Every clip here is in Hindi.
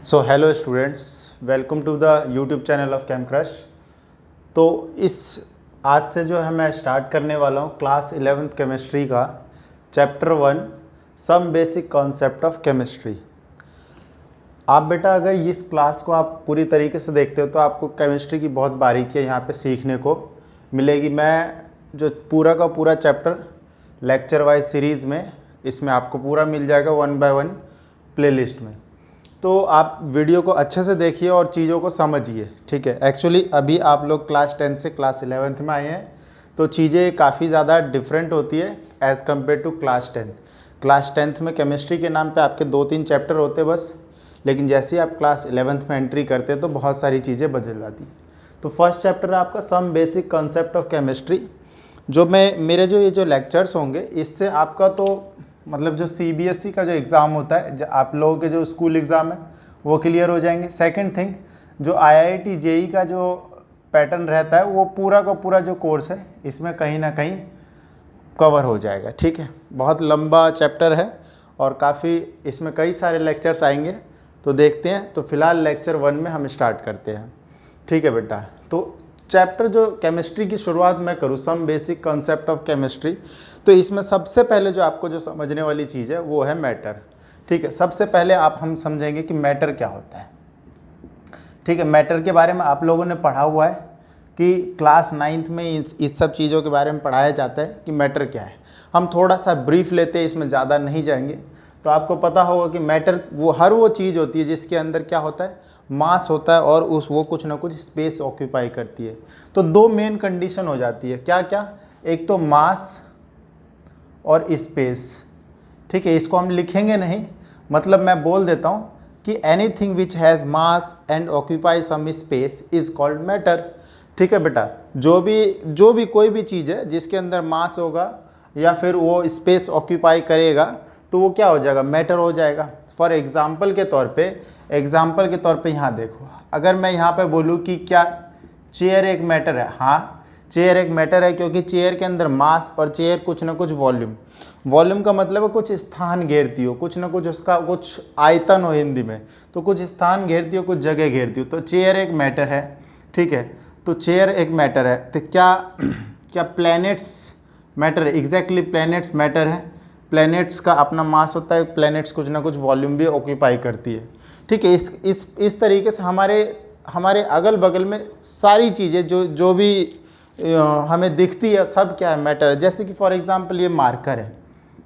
So hello students, welcome to the YouTube channel of Chem Crush. तो इस आज से जो है मैं स्टार्ट करने वाला हूँ क्लास 11th केमिस्ट्री का chapter 1 some basic concept of chemistry. आप बेटा अगर इस क्लास को आप पूरी तरीके से देखते हो तो आपको केमिस्ट्री की बहुत बारीकियाँ यहाँ पे सीखने को मिलेगी। मैं जो पूरा का पूरा चैप्टर लेक्चर वाइज सीरीज़ में इसमें आपको पूरा मिल जाएगा 1 बाय 1 प्लेलिस्ट में। तो आप वीडियो को अच्छे से देखिए और चीज़ों को समझिए, ठीक है। एक्चुअली अभी आप लोग क्लास 10 से क्लास 11th में आए हैं तो चीज़ें काफ़ी ज़्यादा डिफरेंट होती है as compare to class 10th। Class 10th में केमिस्ट्री के नाम पे आपके 2-3 चैप्टर होते बस, लेकिन जैसे ही आप क्लास 11th में एंट्री करते हैं तो बहुत सारी चीज़ें बदल जाती। तो फर्स्ट चैप्टर है आपका some basic concept of chemistry. जो मेरे जो ये जो लेक्चर्स होंगे इससे आपका तो मतलब जो CBSE का जो एग्ज़ाम होता है, जो आप लोगों के जो स्कूल एग्ज़ाम है वो क्लियर हो जाएंगे। सेकंड थिंग, जो IIT JEE का जो पैटर्न रहता है वो पूरा का पूरा जो कोर्स है इसमें कहीं ना कहीं कवर हो जाएगा, ठीक है। बहुत लंबा चैप्टर है और काफ़ी इसमें कई सारे लेक्चर्स आएंगे, तो देखते हैं। तो फिलहाल लेक्चर 1 में हम स्टार्ट करते हैं, ठीक है बेटा। तो चैप्टर जो केमिस्ट्री की शुरुआत मैं करूँ, some basic concept of chemistry, तो इसमें सबसे पहले जो आपको जो समझने वाली चीज़ है वो है मैटर, ठीक है। सबसे पहले हम समझेंगे कि मैटर क्या होता है, ठीक है। मैटर के बारे में आप लोगों ने पढ़ा हुआ है कि क्लास 9th में इस सब चीज़ों के बारे में पढ़ाया जाता है कि मैटर क्या है। हम थोड़ा सा ब्रीफ लेते हैं, इसमें ज़्यादा नहीं जाएंगे। तो आपको पता होगा कि मैटर वो चीज़ होती है जिसके अंदर क्या होता है, मास होता है और वो कुछ ना कुछ स्पेस ऑक्यूपाई करती है। तो दो मेन कंडीशन हो जाती है, क्या क्या, एक तो मास और स्पेस, ठीक है। इसको हम लिखेंगे नहीं, मतलब मैं बोल देता हूँ कि anything which has mass and occupy some space is called matter, ठीक है बेटा। जो भी कोई भी चीज़ है जिसके अंदर मास होगा या फिर वो स्पेस ऑक्यूपाई करेगा तो वो क्या हो जाएगा, मैटर हो जाएगा। फॉर एग्जाम्पल के तौर पे यहाँ देखो, अगर मैं यहाँ पे बोलूँ कि क्या चेयर एक मैटर है, हाँ चेयर एक मैटर है, क्योंकि चेयर के अंदर मास और चेयर कुछ ना कुछ वॉल्यूम का मतलब है कुछ स्थान घेरती हो, कुछ ना कुछ उसका कुछ आयतन हो हिंदी में, तो कुछ स्थान घेरती हो, कुछ जगह घेरती हो। तो चेयर एक मैटर है, ठीक है। तो चेयर एक मैटर है, तो क्या प्लैनेट्स मैटर है? एग्जैक्टली प्लैनेट्स मैटर है। प्लैनेट्स का अपना मास होता है, प्लैनेट्स कुछ ना कुछ वॉल्यूम भी ऑक्यूपाई करती है, ठीक है। इस तरीके से हमारे अगल बगल में सारी चीज़ें जो भी हमें दिखती है सब क्या है, मैटर है। जैसे कि फॉर एग्जांपल ये मार्कर है,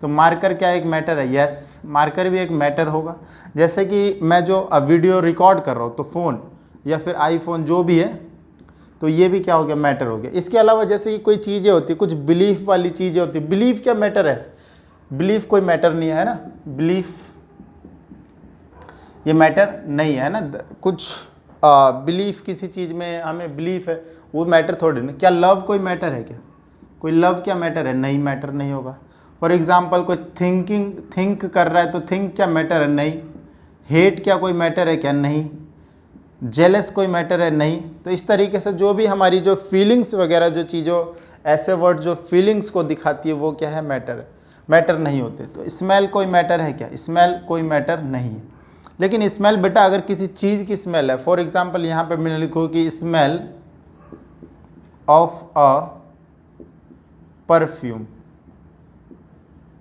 तो मार्कर क्या एक मैटर है? यस, मार्कर भी एक मैटर होगा। जैसे कि मैं जो वीडियो रिकॉर्ड कर रहा हूँ तो फ़ोन या फिर आईफोन जो भी है, तो ये भी क्या हो गया, मैटर हो गया। इसके अलावा जैसे कि कोई चीज़ें होती है, कुछ बिलीफ वाली चीज़ें होती है, बिलीफ क्या मैटर है? बिलीफ कोई मैटर नहीं है ना, बिलीफ ये मैटर नहीं है ना। कुछ बिलीफ किसी चीज़ में हमें बिलीफ है, वो मैटर थोड़ी ना। क्या लव कोई मैटर है? क्या कोई लव क्या मैटर है? नहीं, मैटर नहीं होगा। फॉर एग्जांपल कोई थिंक कर रहा है तो थिंक क्या मैटर है? नहीं। हेट क्या कोई मैटर है? क्या नहीं। जेलस कोई मैटर है? नहीं। तो इस तरीके से जो भी हमारी जो फीलिंग्स वगैरह जो चीज़ों ऐसे वर्ड जो फीलिंग्स को दिखाती है वो क्या है, मैटर नहीं होते। तो स्मेल कोई मैटर है? क्या स्मेल कोई मैटर नहीं है। लेकिन स्मेल बेटा अगर किसी चीज़ की स्मेल है, फॉर एग्जांपल यहाँ पे मैंने लिखो कि स्मेल ऑफ अ परफ्यूम,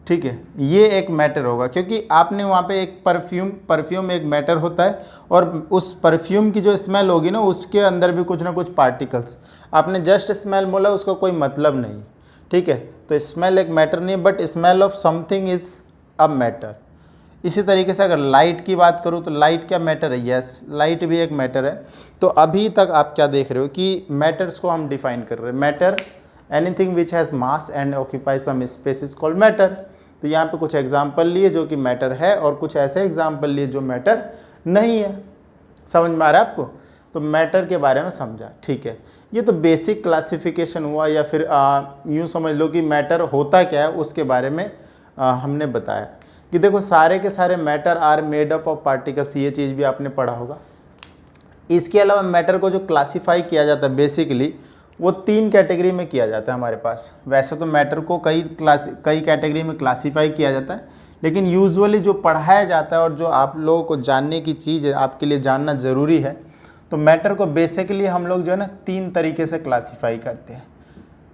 ठीक है, ये एक मैटर होगा, क्योंकि आपने वहाँ पे एक परफ्यूम एक मैटर होता है और उस परफ्यूम की जो स्मेल होगी ना उसके अंदर भी कुछ ना कुछ पार्टिकल्स, आपने जस्ट स्मेल बोला उसका कोई मतलब नहीं, ठीक है। तो स्मेल एक मैटर नहीं है, but smell of something is a matter. इसी तरीके से अगर लाइट की बात करूँ तो लाइट क्या मैटर है? यस, लाइट भी एक मैटर है। तो अभी तक आप क्या देख रहे हो कि मैटर्स को हम डिफाइन कर रहे हैं। Matter anything which has mass and occupy some space is called matter. तो यहाँ पे कुछ एग्जाम्पल लिए जो कि मैटर है और कुछ ऐसे एग्जाम्पल लिए जो मैटर नहीं है। समझ में आ रहा है आपको? तो मैटर के बारे में समझा, ठीक है। ये तो बेसिक क्लासिफिकेशन हुआ, या फिर यूँ समझ लो कि मैटर होता क्या है उसके बारे में हमने बताया कि देखो सारे के सारे matter are made up of particles, ये चीज़ भी आपने पढ़ा होगा। इसके अलावा मैटर को जो क्लासीफाई किया जाता है बेसिकली वो 3 कैटेगरी में किया जाता है हमारे पास। वैसे तो मैटर को कई कैटेगरी में क्लासीफाई किया जाता है, लेकिन यूजुअली जो पढ़ाया जाता है और जो आप लोगों को जानने की चीज़ है, आपके लिए जानना ज़रूरी है, तो मैटर को बेसिकली हम लोग जो है ना 3 तरीके से क्लासीफाई करते हैं।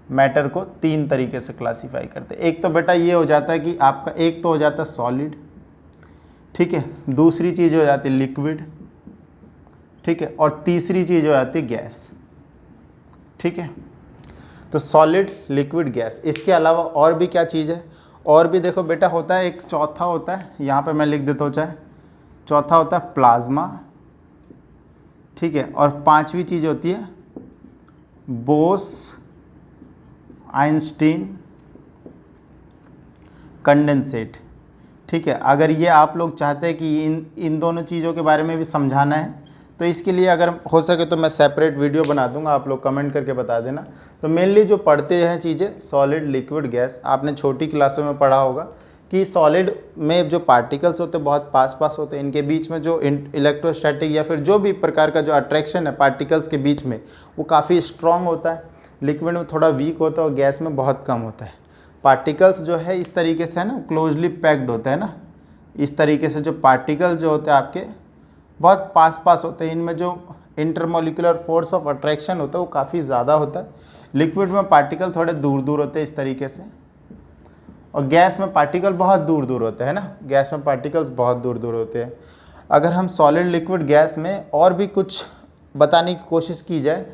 मैटर को 3 तरीके से क्लासीफाई करते हैं। एक तो बेटा ये हो जाता है कि आपका एक तो हो जाता है सॉलिड, ठीक है, दूसरी चीज़ हो जाती है लिक्विड, ठीक है, और तीसरी चीज़ हो जाती है गैस, ठीक है। तो सॉलिड, लिक्विड, गैस। इसके अलावा और भी क्या चीज़ है, और भी देखो बेटा होता है, एक चौथा होता है, यहाँ पे मैं लिख देता हूँ चाहे, चौथा होता है प्लाज्मा, ठीक है, और 5वीं चीज़ होती है बोस आइंस्टीन कंडेंसेट, ठीक है। अगर ये आप लोग चाहते हैं कि इन दोनों चीज़ों के बारे में भी समझाना है, तो इसके लिए अगर हो सके तो मैं सेपरेट वीडियो बना दूंगा, आप लोग कमेंट करके बता देना। तो मेनली जो पढ़ते हैं चीज़ें सॉलिड, लिक्विड, गैस, आपने छोटी क्लासों में पढ़ा होगा कि सॉलिड में जो पार्टिकल्स होते हैं बहुत पास होते हैं, इनके बीच में जो इलेक्ट्रोस्टैटिक या फिर जो भी प्रकार का जो अट्रैक्शन है पार्टिकल्स के बीच में वो काफ़ी स्ट्रॉन्ग होता है। लिक्विड में थोड़ा वीक होता है और गैस में बहुत कम होता है। पार्टिकल्स जो है इस तरीके से है ना क्लोजली पैक्ड होता है ना, इस तरीके से जो पार्टिकल जो होते हैं आपके बहुत पास होते हैं, इनमें जो इंटरमोलिकुलर फोर्स ऑफ अट्रैक्शन होता है वो काफ़ी ज़्यादा होता है। लिक्विड में पार्टिकल थोड़े दूर होते हैं इस तरीके से, और गैस में पार्टिकल बहुत दूर होते हैं ना, गैस में पार्टिकल्स बहुत दूर होते हैं। अगर हम सॉलिड, लिक्विड, गैस में और भी कुछ बताने की कोशिश की जाए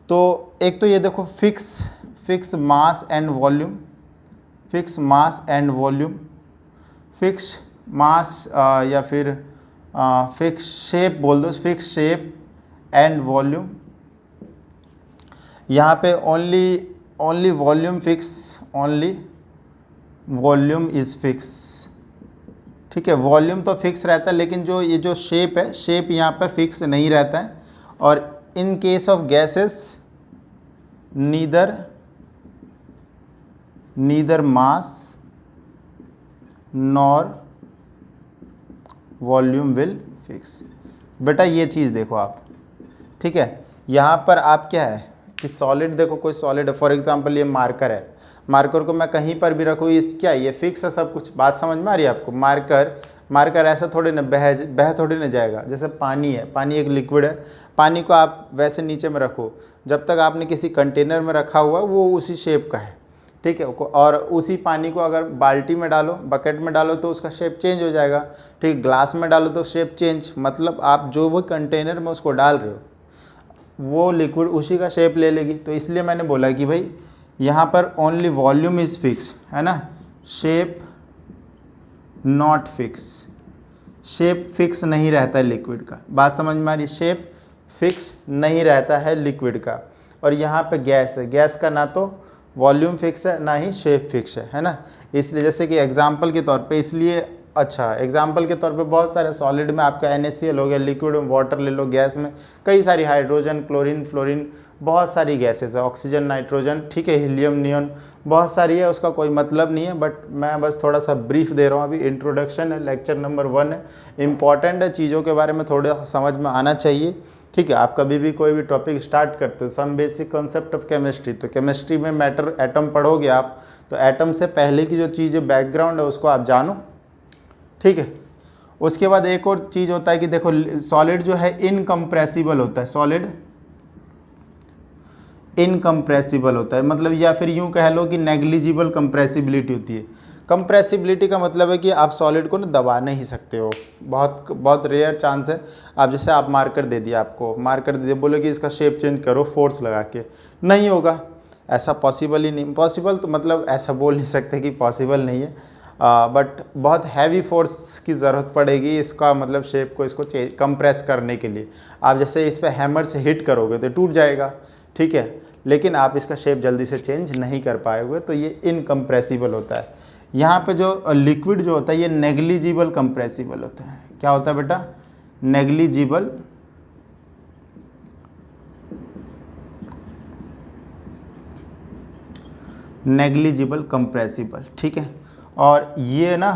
तो एक तो ये देखो fix mass and volume, fix mass and volume, fix mass या फिर फिक्स शेप बोल दो, फिक्स शेप एंड वॉल्यूम। यहाँ पे only volume fix, only volume is fix, ठीक है। वॉल्यूम तो फिक्स रहता है, लेकिन जो ये जो शेप है, शेप यहाँ पर फिक्स नहीं रहता है। और in case of gases neither mass nor volume will fix. बेटा ये चीज़ देखो आप, ठीक है। यहाँ पर आप क्या है कि सॉलिड, देखो कोई सॉलिड है, फॉर एग्जांपल ये मार्कर है, मार्कर को मैं कहीं पर भी रखूँ, इस क्या ये फिक्स है सब कुछ। बात समझ में आ रही है आपको? मार्कर ऐसा थोड़ी ना बह थोड़ी ना जाएगा। जैसे पानी है, पानी एक लिक्विड है, पानी को आप वैसे नीचे में रखो, जब तक आपने किसी कंटेनर में रखा हुआ वो उसी शेप का है, ठीक है। और उसी पानी को अगर बाल्टी में डालो, बकेट में डालो तो उसका शेप चेंज हो जाएगा, ठीक। ग्लास में डालो तो शेप चेंज, मतलब आप जो वो कंटेनर में उसको डाल रहे हो वो लिक्विड उसी का शेप ले लेगी। तो इसलिए मैंने बोला कि भाई यहाँ पर ओनली वॉल्यूम इज़ फिक्स, है ना, shape not fix. Shape fix नहीं रहता है लिक्विड का, बात समझ में आ रही? शेप फिक्स नहीं रहता है लिक्विड का। और यहाँ पे गैस है, गैस का ना तो वॉल्यूम फिक्स है ना ही शेप फिक्स है ना। इसलिए जैसे कि एग्जांपल के तौर पे, इसलिए अच्छा एग्जांपल के तौर पे बहुत सारे सॉलिड में आपका NaCl हो गया, लिक्विड में वाटर ले लो, गैस में कई सारी हाइड्रोजन, क्लोरीन, फ्लोरीन, बहुत सारी गैसेस है, ऑक्सीजन, नाइट्रोजन, ठीक है, हीलियम, नियॉन, बहुत सारी है, उसका कोई मतलब नहीं है। बट मैं बस थोड़ा सा ब्रीफ दे रहा हूँ, अभी इंट्रोडक्शन है, लेक्चर नंबर 1 है, इंपॉर्टेंट है, चीज़ों के बारे में थोड़ा सा समझ में आना चाहिए, ठीक है। आप कभी भी कोई भी टॉपिक स्टार्ट करते हो, some basic concept of chemistry, तो केमिस्ट्री में मैटर एटम पढ़ोगे आप, तो एटम से पहले की जो चीज़ बैकग्राउंड है उसको आप जानो, ठीक है। उसके बाद एक और चीज़ होता है कि देखो सॉलिड जो है इनकम्प्रेसिबल होता है, सॉलिड इनकम्प्रेसिबल होता है, मतलब या फिर यूँ कह लो कि नेग्लिजिबल कंप्रेसिबिलिटी होती है। कंप्रेसिबिलिटी का मतलब है कि आप सॉलिड को ना दबा नहीं सकते हो, बहुत रेयर चांस है। आप जैसे आप मार्कर दे दिया, आपको मार्कर दे दिया, बोले कि इसका शेप चेंज करो फोर्स लगा के, नहीं होगा, ऐसा पॉसिबल ही नहीं। पॉसिबल तो मतलब ऐसा बोल नहीं सकते कि पॉसिबल नहीं है, बट बहुत हैवी फोर्स की ज़रूरत पड़ेगी इसका मतलब शेप को इसको कंप्रेस करने के लिए। आप जैसे इस पर हैमर से हिट करोगे तो टूट जाएगा, ठीक है, लेकिन आप इसका शेप जल्दी से चेंज नहीं कर पाओगे, तो ये इनकम्प्रेसिबल होता है। यहाँ पे जो लिक्विड जो होता है ये नेग्लिजिबल कंप्रेसिबल होता है। क्या होता है बेटा? नेग्लिजिबल कंप्रेसिबल, ठीक है। और ये ना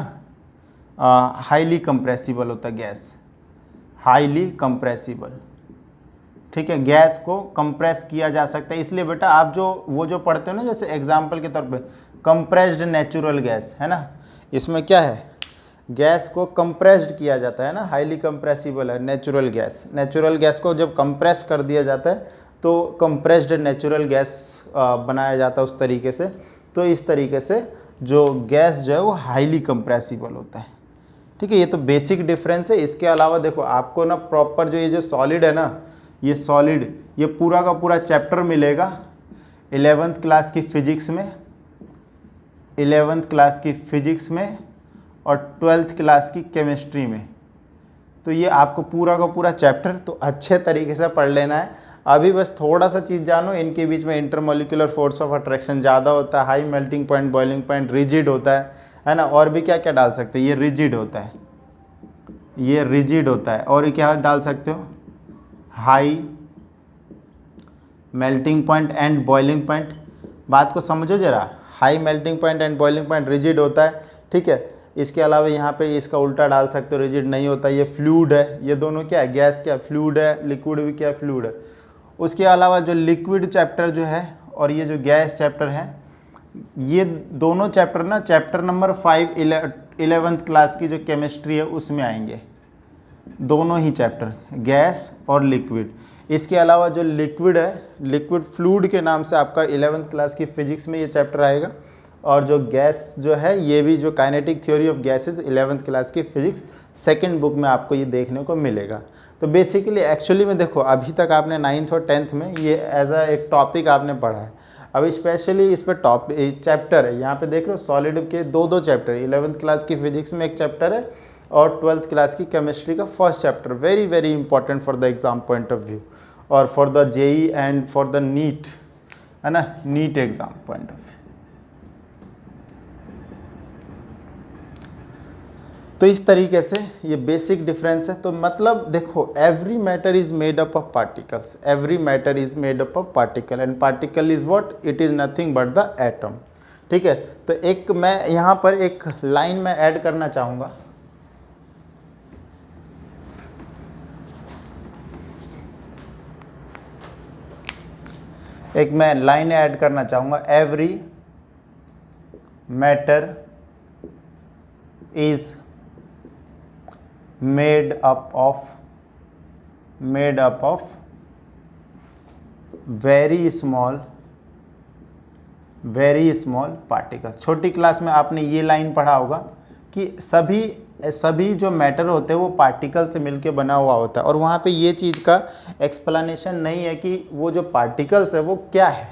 हाईली कंप्रेसिबल होता है, गैस हाईली कंप्रेसिबल, ठीक है। गैस को कंप्रेस किया जा सकता है, इसलिए बेटा आप वो जो पढ़ते हो ना, जैसे एग्जांपल के तौर पे कंप्रेस्ड नेचुरल गैस है ना, इसमें क्या है गैस को कंप्रेस्ड किया जाता है ना, हाईली कंप्रेसिबल है नेचुरल गैस। नेचुरल गैस को जब कंप्रेस कर दिया जाता है तो कंप्रेस्ड नेचुरल गैस बनाया जाता है उस तरीके से। तो इस तरीके से जो गैस जो है वो हाईली कंप्रेसिबल होता है। ठीक है, ये तो बेसिक डिफरेंस है। इसके अलावा देखो आपको ना प्रॉपर जो ये जो सॉलिड है ना, ये सॉलिड, ये पूरा का पूरा चैप्टर मिलेगा 11th क्लास की फिजिक्स में, 11th क्लास की फिजिक्स में और 12th क्लास की केमिस्ट्री में। तो ये आपको पूरा का पूरा चैप्टर तो अच्छे तरीके से पढ़ लेना है। अभी बस थोड़ा सा चीज़ जानो, इनके बीच में इंटरमोलिकुलर फोर्स ऑफ अट्रैक्शन ज़्यादा होता है, high melting point, boiling point, rigid होता है ना। और भी क्या क्या डाल सकते हो, ये रिजिड होता है, ये रिजिड होता है। और क्या डाल सकते हो, high melting point and boiling point. बात को समझो जरा, high melting point and boiling point rigid होता है। ठीक है, इसके अलावा यहाँ पे इसका उल्टा डाल सकते हो, रिजिड नहीं होता, ये फ्लूइड है। ये दोनों क्या है, गैस क्या फ्लूइड है, लिक्विड भी क्या फ्लूइड है। उसके अलावा जो लिक्विड चैप्टर जो है और ये जो गैस चैप्टर है, ये दोनों चैप्टर ना चैप्टर नंबर 5 11th क्लास की जो केमिस्ट्री है उसमें आएंगे, दोनों ही चैप्टर, गैस और लिक्विड। इसके अलावा जो लिक्विड है, लिक्विड फ्लूइड के नाम से आपका 11th क्लास की फिजिक्स में ये चैप्टर आएगा। और जो गैस जो है, ये भी जो kinetic theory of gases 11th class की फिजिक्स सेकंड बुक में आपको ये देखने को मिलेगा। तो बेसिकली एक्चुअली में देखो, अभी तक आपने 9th और 10th में ये एज अ एक टॉपिक आपने पढ़ा है। अब स्पेशली इस पर चैप्टर है, यहाँ पे देख रहे हो सॉलिड के दो चैप्टर, 11th क्लास की फिजिक्स में एक चैप्टर है और 12th क्लास की केमिस्ट्री का first chapter. Very very important for the exam point of view और for the JEE and for the NEET, है ना, NEET exam point of view. तो इस तरीके से ये बेसिक डिफरेंस है। तो मतलब देखो, every matter is made up of particles, every matter is made up of particle and particle is what, it is nothing but the atom. ठीक है, तो एक मैं यहाँ पर एक लाइन में ऐड करना चाहूँगा, एक मैं लाइन ऐड करना चाहूँगा, every matter is made up of very small particles। छोटी क्लास में आपने ये लाइन पढ़ा होगा कि सभी जो मैटर होते हैं वो पार्टिकल से मिलके बना हुआ होता है। और वहाँ पे ये चीज़ का एक्सप्लेनेशन नहीं है कि वो जो पार्टिकल्स है वो क्या है।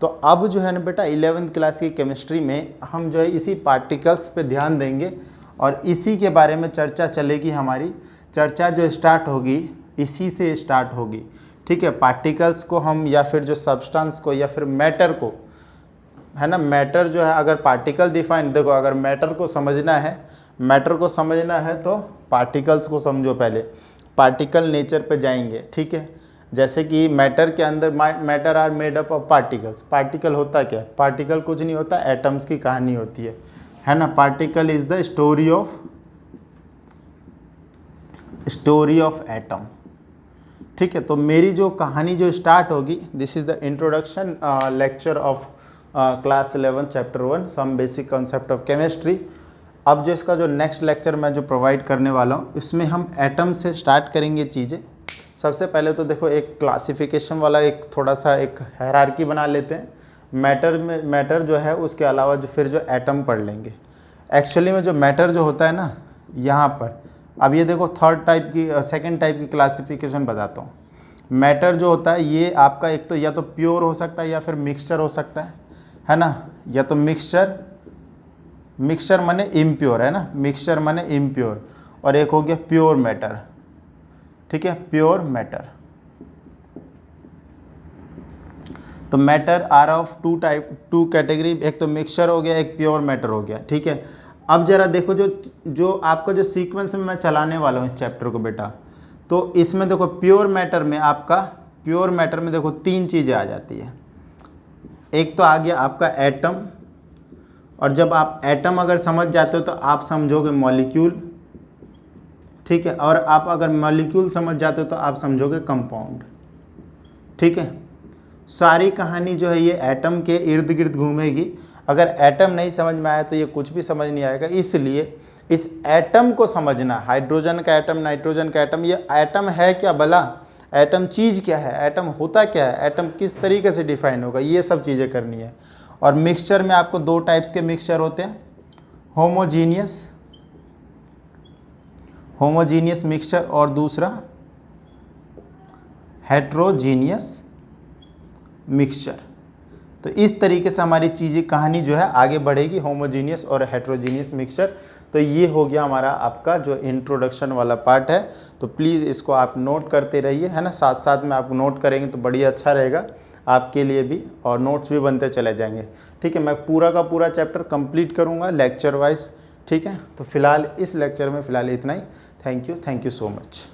तो अब जो है ना बेटा 11th क्लास की केमिस्ट्री में हम जो है इसी पार्टिकल्स पे ध्यान देंगे और इसी के बारे में चर्चा चलेगी। हमारी चर्चा जो स्टार्ट होगी इसी से स्टार्ट होगी। ठीक है, पार्टिकल्स को हम या फिर जो सब्सटेंस को या फिर मैटर को, है ना, मैटर जो है, अगर पार्टिकल डिफाइन, देखो अगर मैटर को समझना है तो पार्टिकल्स को समझो पहले, पार्टिकल नेचर पे जाएंगे। ठीक है, जैसे कि मैटर के अंदर matter are made up of particles. Particle होता क्या है, पार्टिकल कुछ नहीं होता, एटम्स की कहानी होती है ना। Particle is the story of atom. ठीक है, तो मेरी जो कहानी जो स्टार्ट होगी, this is the introduction lecture of class 11 chapter 1 some basic concept of chemistry. अब जो इसका जो नेक्स्ट लेक्चर मैं जो प्रोवाइड करने वाला हूँ, इसमें हम एटम से स्टार्ट करेंगे चीज़ें। सबसे पहले तो देखो एक क्लासिफिकेशन वाला एक थोड़ा सा एक हायरार्की बना लेते हैं। मैटर जो है उसके अलावा जो फिर जो एटम पढ़ लेंगे। एक्चुअली में जो मैटर जो होता है ना, यहाँ पर अब ये देखो सेकंड टाइप की क्लासिफिकेशन बताता हूँ। मैटर जो होता है ये आपका एक तो या तो प्योर हो सकता है या फिर मिक्सचर हो सकता है ना। या तो मिक्सचर माने इम्प्योर, है ना, मिक्सचर माने इम्प्योर। और एक हो गया प्योर मैटर। ठीक है, प्योर मैटर। तो matter are of two category, एक तो मिक्सचर हो गया, एक प्योर मैटर हो गया। ठीक है, अब जरा देखो जो आपका जो सीक्वेंस में मैं चलाने वाला हूँ इस चैप्टर को बेटा, तो इसमें देखो प्योर मैटर में देखो तीन चीज़ें आ जाती है। एक तो आ गया आपका एटम, और जब आप एटम अगर समझ जाते हो तो आप समझोगे मॉलिक्यूल। ठीक है, और आप अगर मॉलिक्यूल समझ जाते हो तो आप समझोगे कंपाउंड। ठीक है, सारी कहानी जो है ये एटम के इर्द गिर्द घूमेगी। अगर एटम नहीं समझ में आया तो ये कुछ भी समझ नहीं आएगा। इसलिए इस एटम को समझना, हाइड्रोजन का एटम, नाइट्रोजन का एटम, ये एटम है क्या भला, एटम चीज़ क्या है, एटम होता क्या है, एटम किस तरीके से डिफाइन होगा, ये सब चीज़ें करनी है। और मिक्सचर में आपको दो टाइप्स के मिक्सचर होते हैं, होमोजीनियस मिक्सचर और दूसरा हेट्रोजीनियस मिक्सचर। तो इस तरीके से हमारी चीज़ें कहानी जो है आगे बढ़ेगी, होमोजीनियस और हेट्रोजीनियस मिक्सचर। तो ये हो गया हमारा आपका जो इंट्रोडक्शन वाला पार्ट है। तो प्लीज़ इसको आप नोट करते रहिए, है ना, साथ साथ में आप नोट करेंगे तो बढ़िया अच्छा रहेगा आपके लिए भी, और नोट्स भी बनते चले जाएंगे। ठीक है, मैं पूरा का पूरा चैप्टर कंप्लीट करूँगा लेक्चर वाइज। ठीक है, तो फिलहाल इस लेक्चर में फ़िलहाल इतना ही। Thank you so much.